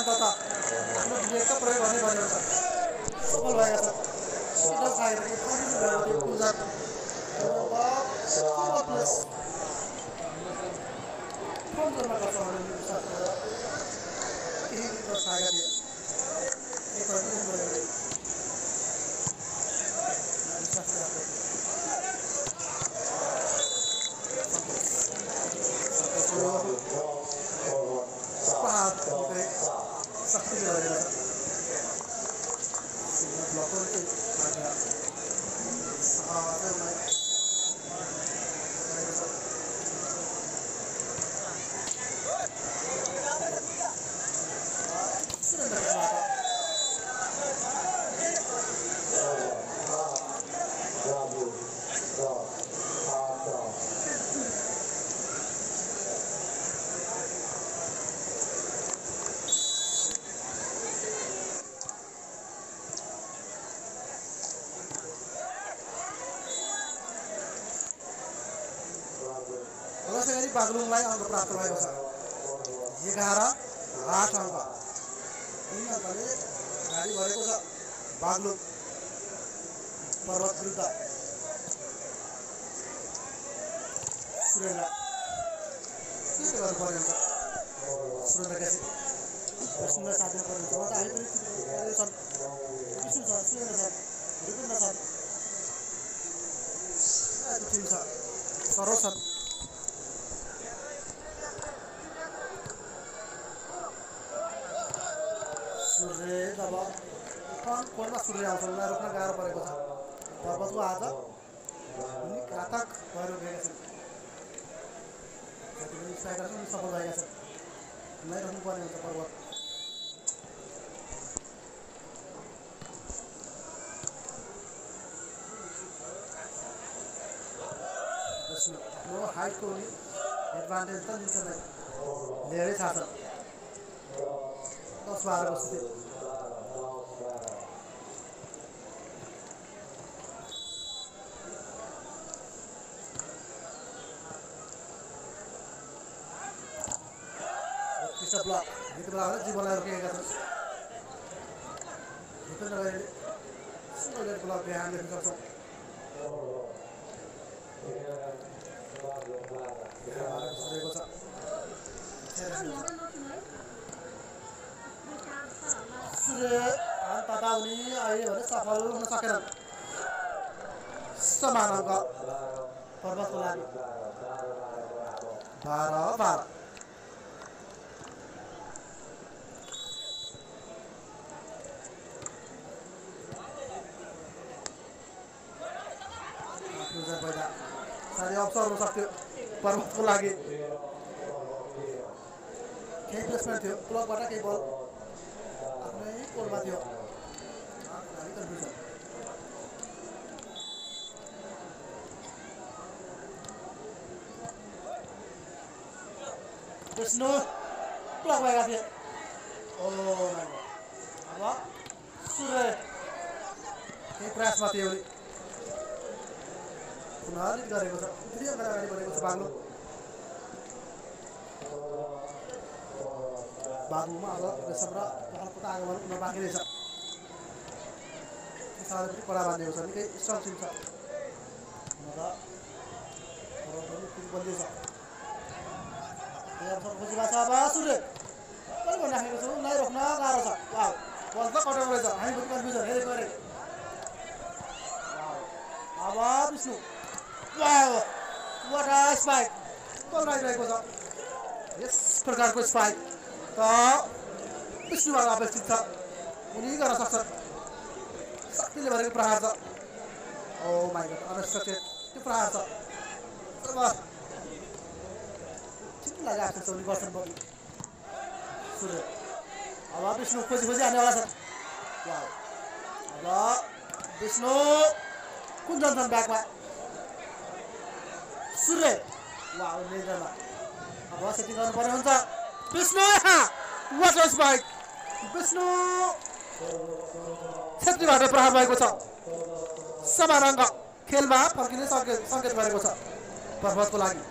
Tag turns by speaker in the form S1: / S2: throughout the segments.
S1: अन्ततः आफ्नो विवेकका प्रयोग गर्ने भनेको छ सफल भएका छन् सिधा साइड पूजा बागलुङलाई अङ्क प्राप्त भएको छ 11-8 अङ्क 3 अङ्कले अगाडि बढेको छ बागलुङ पर्वत विरुद्ध सुरेन्द्र के गर्नुपर्ने हुन्छ सुरेन्द्र सुरेन्द्र साथमा पर्ने हुन्छ उता अहिले पनि छन् विष्णु छ सुरेन्द्र छ विपिन्द्र छ टिम छ सरोज छ सूर्य जब कोणमा सूर्य आउँछ उनीलाई रोक्न गाह्रो परेको छ पर्वतको आज उनी घातक भएर उभिएका छन् जति पनि स्ट्राइकर पनि सफल भएका छन् उनीलाई रोक्नुपर्ने हुन्छ पर्वत आफ्नो हाइटको उनी एडभान्टेज त लिन्छ नै धेरै छ 10-12 बस्थे कृष्ण ब्लक जीवनलाई रोकिएका छन् जितेन्द्रले सिंगल लेग ब्लक ध्यान देख्न सक्छौँ सूर्य अन्ततः उनी अहिले भने सफल हुन सकेनन् समान अङ्क पर्वतको लागि 12-12 साह्रै अवसर हुन सक्थ्यो पर्वतको लागि केही प्लेसमेन्ट थियो क्लबबाट केही बल आफ्नै कोलमा थियो विष्णु क्लब भएका थिए अब सूर्य केही प्रयासमा थियो पुनः लिड गरेको छ फेरि अगाडि बढेको छ बागलुङमा अब रेशम र पहलको आगमन हुन बाँकी रहेछ साह्रै पनि कडा बाँधेको छ निकै स्ट्रङ टिम छ बलियो छ खोजिरहेको छ अब सूर्य कहिले भनिराखेको छु उनलाई रोक्न गाह्रो छ बल त कटाउनु रहेछ हामी पनि कन्फ्युजन हेरेको अरे अब विष्णु वाट स्पाइक पक्राइरहेको छ यस प्रकारको स्पाइक त विष्णुबाट अपेक्षित छ उनी गर्न सक्छन् शक्तिले भरेको प्रहार छ ओ माइ गॉड अनएक्सपेक्टेड त्यो प्रहार छ ठिक लागेको छ उनी गर्छन् बलि सूर्य अब विष्णु खोजी हान्नेवाला छन् अब विष्णु कुन जान्छन् ब्याकमा सूर्य नेजरमा अब सेटिङ गर्नुपर्ने हुन्छ विष्णु वाट स्पाइक विष्णु छेत्रीबाट प्रहार भएको छ समान अङ्क खेलमा फर्किने सङ्केत गरेको छ पर्वतको लागि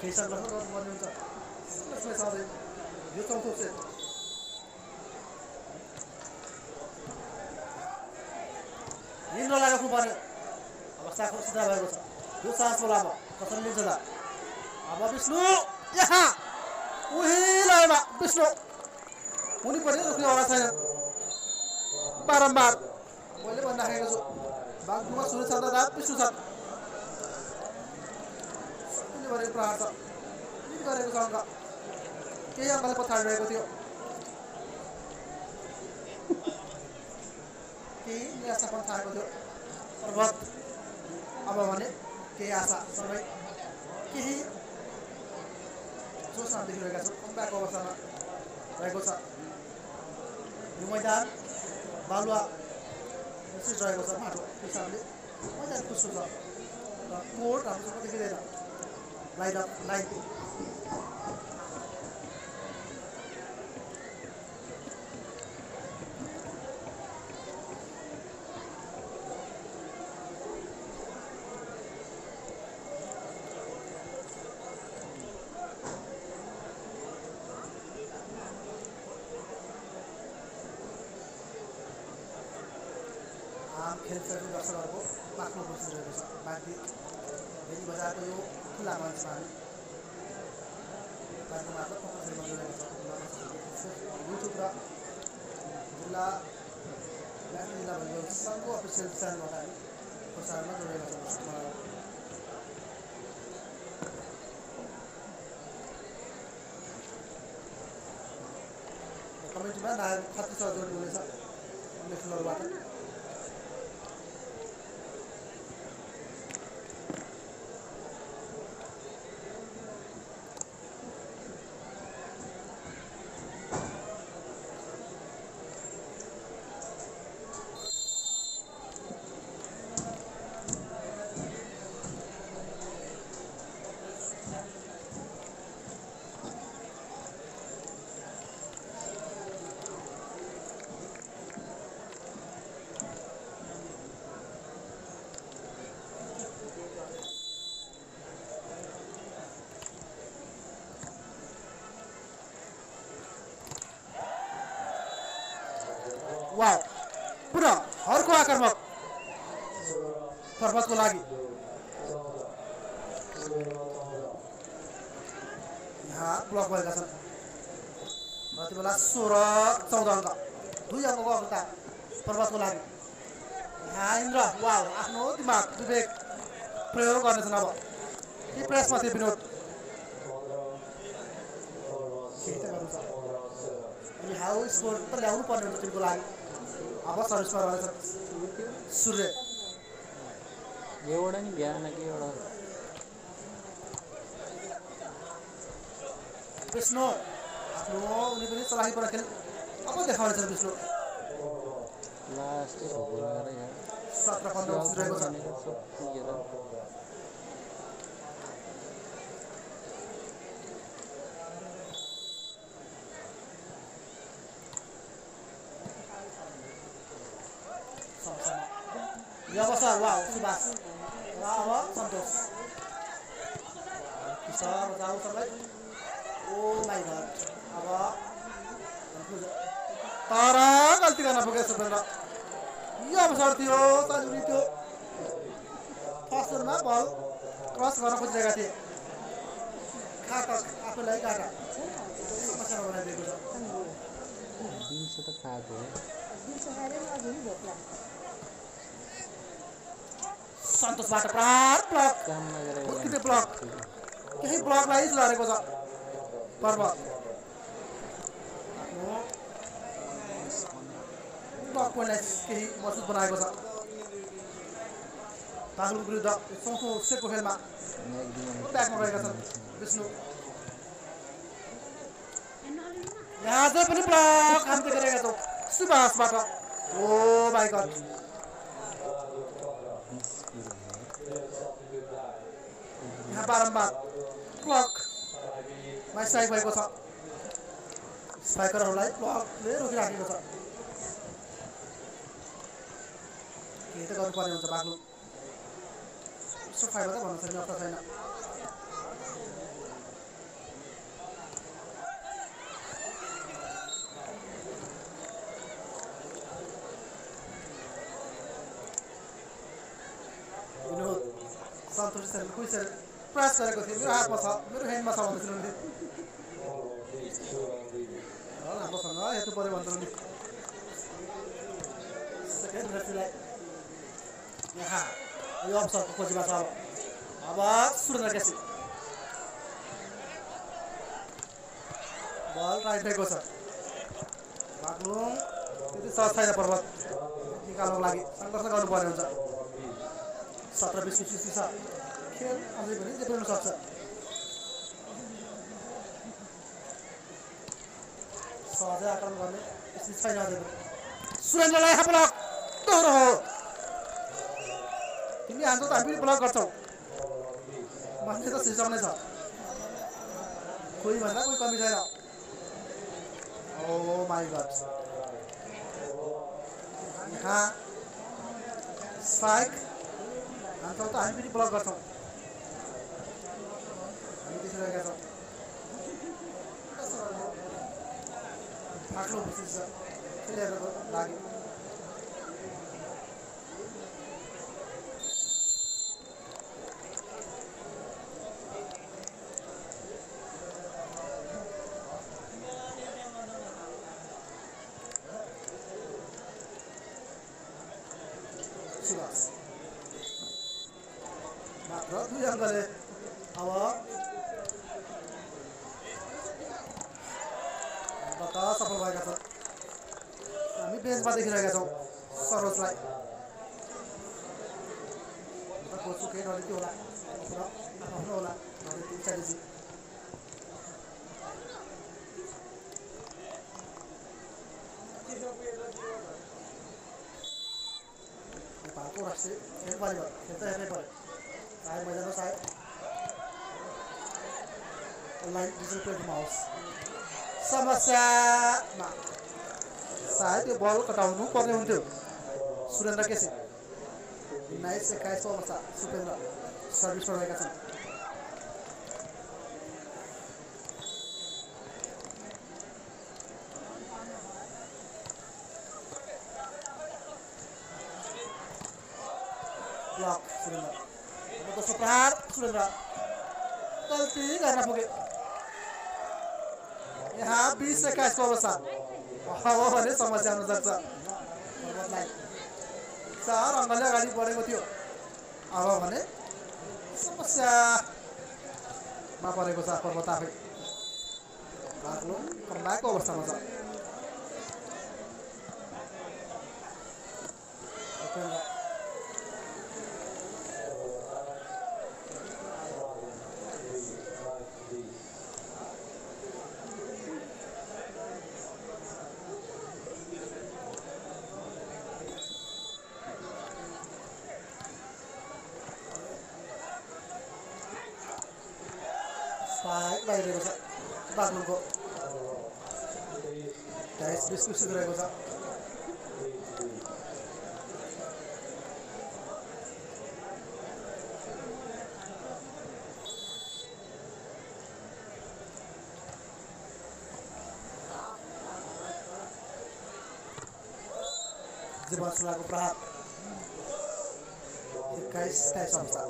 S1: केही संलग्न गर्नुपर्ने हुन्छ यसमै सधैँ यो चौथो सेट इन्द्रलाई राख्नुपर्ने अवस्था सिधा भएको छ यो चान्स बोला अब कसरी लिन्छ त अब विष्णु यहाँ उही लाइनमा विष्णु उनी पनि रोक्ने अवस्था छैन बारम्बार मैले भनिराखेको छु बागडुमा सुरु छ रात विष्णु छ सबैले गरेको प्रहार छ गरेको छ अङ्क केही अङ्कले पछाडिरहेको थियो केही निराशा पनि थालेको थियो पर्वत अब भने केही आशा सबै केही जोसमा देखिरहेका छौँ कमब्याकको अवस्थामा रहेको छ यो मैदान बालुवा मिश्रित रहेको छ माटो हिसाबले मैदान खुसो छ र कोर्ट राम्रोसँग देखिँदैन लाइन खेल चल्ने दर्शकहरूको आफ्नो बसिरहेको छ बाँकी भेरी बजारको यो खुल्ला मञ्चमा हामी बाटो मार्फत प्रसारण गरिरहेको छ युट्युब र जिल्ला भलिबल सङ्घको अफिसियल च्यानलबाट हामी प्रसारणमा जोडेका छौँ कमेन्टमा नारायण खत्री सर जोड्नु हुनेछ अन्य ठुलोबाट वाह पुनः अर्को आक्रमक पर्वतको लागि यहाँ ब्लक भएका छन् यति बेला 16-14 अङ्क 2 अङ्कको अवस्था पर्वतको लागि यहाँ इन्द्र वाह आफ्नो दिमाग विवेक प्रयोग गर्नेछन् अब यी प्रयासमाथि विनोद हाउ स्कोर त ल्याउनु पर्ने हुन्छ टिमको लागि अब सर्भिसमा रहेछ सूर्य
S2: एउटा नि बिहान कि एउटा
S1: विष्णु आफ्नो उनी पनि चलाकी पर खेल अब देखाउँछ विष्णु
S2: लास्ट
S1: 17-15 रहेको छ अवसर वाह सुभाष अब सन्तोष किशोर जाऊ सबै ओ माई गॉड अब तर गल्ती गर्न पुगेछ सुपेन्द्र यो अवसर थियो जरुरी थियो फर्स्ट ओभरमा बल क्रस गर्न खोजिरहेका थिए काका आफूलाई काका समस्या बनाइदिएको छ
S2: दिउँसो त खाएको हो
S1: सन्तोषबाट प्रहार ब्लक
S2: काम नगरेको
S1: उत्कृष्ट ब्लक केही ब्लकलाई लडेको छ पर्वत ब्लक पोइन्टलाई केही मजबुत बनाएको छ बागलुङ विरुद्ध चौथो सेटको खेलमा ब्याकमा रहेका छन् विष्णु यहाँ चाहिँ पनि ब्लक हान्दै गरेका छौँ सुभाषबाट ओ माई गॉड यहाँ बारम्बार ब्लकमा स्ट्राइक भएको छ स्ट्राइकरहरूलाई ब्लकले रोकिराखेको छ केही त गर्नुपर्ने हुन्छ बागलुङ यसो फाइदा त भन्नु छैन अप्ठ्यारो छैन सन्तोष सर कोही सर प्रयास गरेको थिएँ मेरो हातमा छ मेरो ह्यान्डमा छ भन्दै थिएँ राम्रोसँग हेर्नु पऱ्यो भन्छ नि सेकेन्ड रेफ्रीलाई यहाँ यो अवसरको खोजीमा छ अब सुरेन्द्र केसी बल राइटको छ बाग्लुङ त्यति सहज छैन पर्वत निकाल्नको लागि सङ्घर्ष गर्नुपर्ने हुन्छ 17-20 छ खेल अझै पनि जे पनि सक्छ सहजै आक्रमण गर्ने स्थिति छैन अझै पनि सुरेन्द्रलाई ब्लक दोहोरो हो तिमी हान्छौ त हामी ब्लक गर्छौ भन्ने त सिस्टम नै छ कोही भन्दा कोही कमी छैन ओ माई गॉड यहाँ स्ट्राइक हान्छौ त हामी पनि ब्लक गर्छौँ हामी देखिरहेका छौँ फाट्लो विशेष छ खेलेरको लागि मात्र 2 अङ्कले अब सफल भएका छन् हामी बेन्चमा देखिरहेका छौँ सरोजलाई कोचको केही नलिती होला आफ्नो होला नलिती चाहिएपछि नेपालको राष्ट्रिय खेल भलिबल खेल त हेर्नै पऱ्यो चाहे मैदानमा चाहे अनलाइन डिजिटल प्लेटफर्ममा होस् समस्यामा सायद यो बल कटाउनु पर्ने हुन्थ्यो सुरेन्द्र केसी 19-21 अवस्था सुपेन्द्र सर्भिसमा रहेका छन् ब्लक सुरेन्द्र दोस्रो प्रहार सुरेन्द्र गल्ती गर्न पुगे यहाँ 20-21 को अवस्था हो भने समस्या हुन सक्छ पर्वतलाई 4 अङ्कले अगाडि बढेको थियो अब भने समस्यामा परेको छ पर्वत आफै बाग्लुङ कमब्याकको अवस्थामा छ बाहिरको छ बाग्लुङको 23-20 को सुधिरहेको छ जीवनसुलाको प्रहार 21-23 अवस्था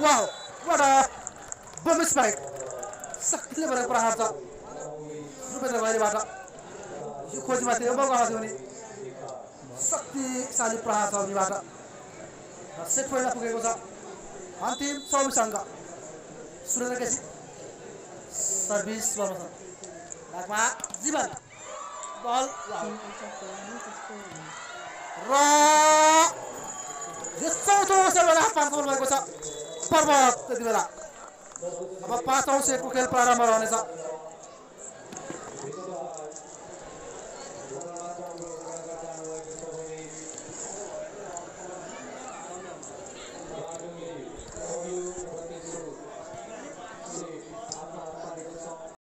S1: Wow, what a bomb spike! Sakitले भरेको प्रहार छ सुपेन्द्र बाहिरबाट यो खोजमा थियो मौका थियो नि शक्तिशाली प्रहार छ उनीबाट सेट पोइन्टमा पुगेको छ अन्तिम 24 अङ्क सुरेन्द्र केसी सर्भिस गर्नु छ ब्याकमा जीवन बल र यो चौथो अवसरमा पाँचौँ भएको छ पर्वत त्यति बेला अब 5औं सेटको खेल प्रारम्भ रहनेछ